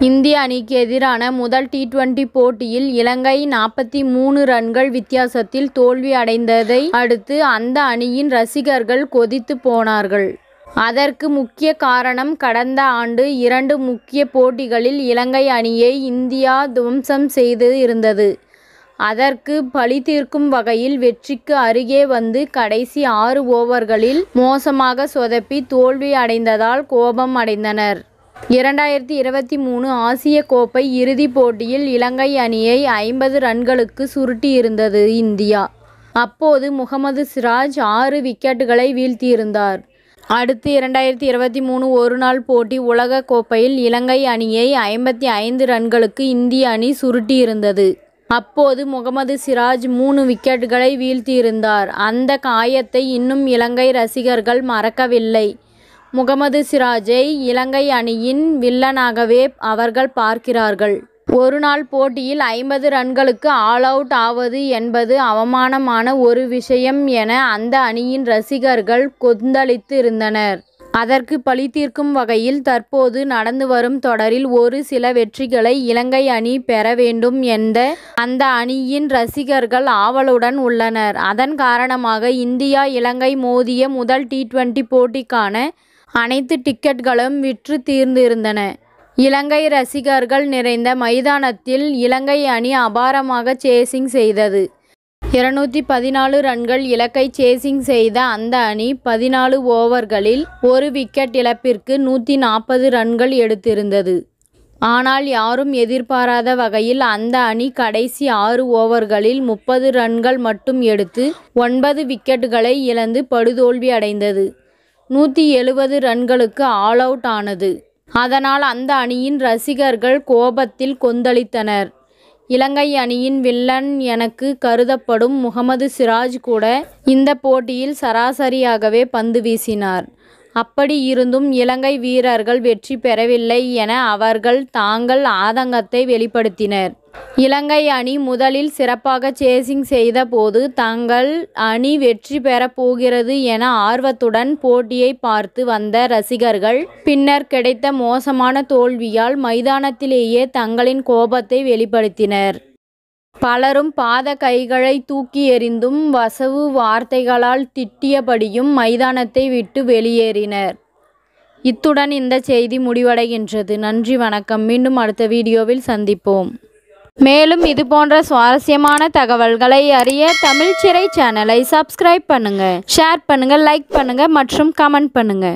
இந்திய அணிக்கு எதிரான முதல் T20 போட்டியில் இலங்கை 43 ரன்கள் வித்தியாசத்தில் தோல்வி அடைந்ததை அடுத்து அந்த அணியின் ரசிகர்கள் கொதித்து போனார்கள். அதற்கு முக்கிய காரணம் கடந்த ஆண்டு 2 முக்கிய போட்டிகளில் இலங்கை அணியை இந்தியா துவம்சம் செய்து இருந்தது. அதற்கு பழி தீர்க்கும் வகையில் வெற்றிக்கு அருகே வந்து கடைசி 6 ஓவர்களில் மோசமாக சொதப்பி தோல்வி அடைந்ததால் கோபம் அடைந்தனர். 2023 ஆசிய கோப்பை இறுதிப் போட்டியில் இலங்கை அணியை 50 ரன்களுக்கு சுருட்டியிருந்தது இந்தியா. அப்போது முகமது சிராஜ் 6 விக்கெட்டுகளை வீழ்த்தியிருந்தார். அடுத்து 2023 ஒருநாள் போட்டி உலக கோப்பையில் இலங்கை அணியை 55 ரன்களுக்கு இந்திய அணி சுருட்டியிருந்தது. அப்போது முகமது சிராஜ் 3 விக்கெட்டுகளை வீழ்த்தியிருந்தார். அந்த காயத்தை இன்னும் இலங்கை ரசிகர்கள் மறக்கவில்லை. முகமது சிராஜை இலங்கை அணியின் வில்லனாகவே அவர்கள் பார்க்கிறார்கள். ஒருநாள் போட்டியில் 50 ரன்களுக்கு ஆல் அவுட் ஆவது என்பது அவமானமான ஒரு விஷயம் என அந்த அணியின் ரசிகர்கள் கொந்தளித்து இருந்தனர். அதற்கு பழி தீர்க்கும் வகையில் தற்போது நடந்து வரும் தொடரில் ஒரு சில வெற்றிகளை இலங்கை அணி பெற வேண்டும் என்ற அந்த அணியின் ரசிகர்கள் ஆவலுடன் உள்ளனர். அதன் காரணமாக இந்தியா இலங்கை மோதிய முதல் T20 போட்டிக்கான அனைத்து டிக்கெட்டுகளும் விற்று தீர்ந்திருந்தன. இலங்கை ரசிகர்கள் நிறைந்த மைதானத்தில் இலங்கை அணி அபாரமாக சேசிங் செய்தது. 214 ரன்கள் இலக்கை சேசிங் செய்த அந்த அணி 14 ஓவர்களில் 1 விக்கெட் இழப்பிற்கு 140 ரன்கள் எடுத்திருந்தது. ஆனால் யாரும் எதிர்பாராத வகையில் அந்த அணி கடைசி 6 ஓவர்களில் 30 ரன்கள் மட்டும் எடுத்து 9 விக்கெட்டுகளை இழந்து படுதோல்வி அடைந்தது. 170 ரன்களுக்கு ஆல் அவுட் ஆனது. அதனால் அந்த அணியின் ரசிகர்கள் கோபத்தில் கொந்தளித்தனர். இலங்கை அணியின் வில்லன் எனக்கு கருதப்படும் முகமது சிராஜ் கூட இந்த போட்டியில் சராசரியாகவே பந்து வீசினார். அப்படி இருந்தும் இலங்கை வீரர்கள் வெற்றி பெறவில்லை என அவர்கள் தாங்கள் ஆதங்கத்தை வெளிப்படுத்தினர். இலங்கை அணி முதலில் சிறப்பாக சேசிங் செய்த போது தங்கள் அணி வெற்றி பெறப் போகிறது என ஆர்வத்துடன் போட்டியை பார்த்து வந்த ரசிகர்கள் பின்னர் கிடைத்த மோசமான தோல்வியால் மைதானத்திலேயே தங்களின் கோபத்தை வெளிப்படுத்தினர். பலரும் பாத கைகளை தூக்கி எறிந்தும் வசவு வார்த்தைகளால் திட்டியபடியும் மைதானத்தை விட்டு வெளியேறினர். இத்துடன் இந்த செய்தி முடிவடைகின்றது. நன்றி, வணக்கம். மீண்டும் அடுத்த வீடியோவில் சந்திப்போம். மேலும் இது போன்ற சுவாரஸ்யமான தகவல்களை அறிய தமிழ் சிறை சேனலை சப்ஸ்கிரைப் பண்ணுங்க, ஷேர் பண்ணுங்க, லைக் பண்ணுங்க மற்றும் கமெண்ட் பண்ணுங்க.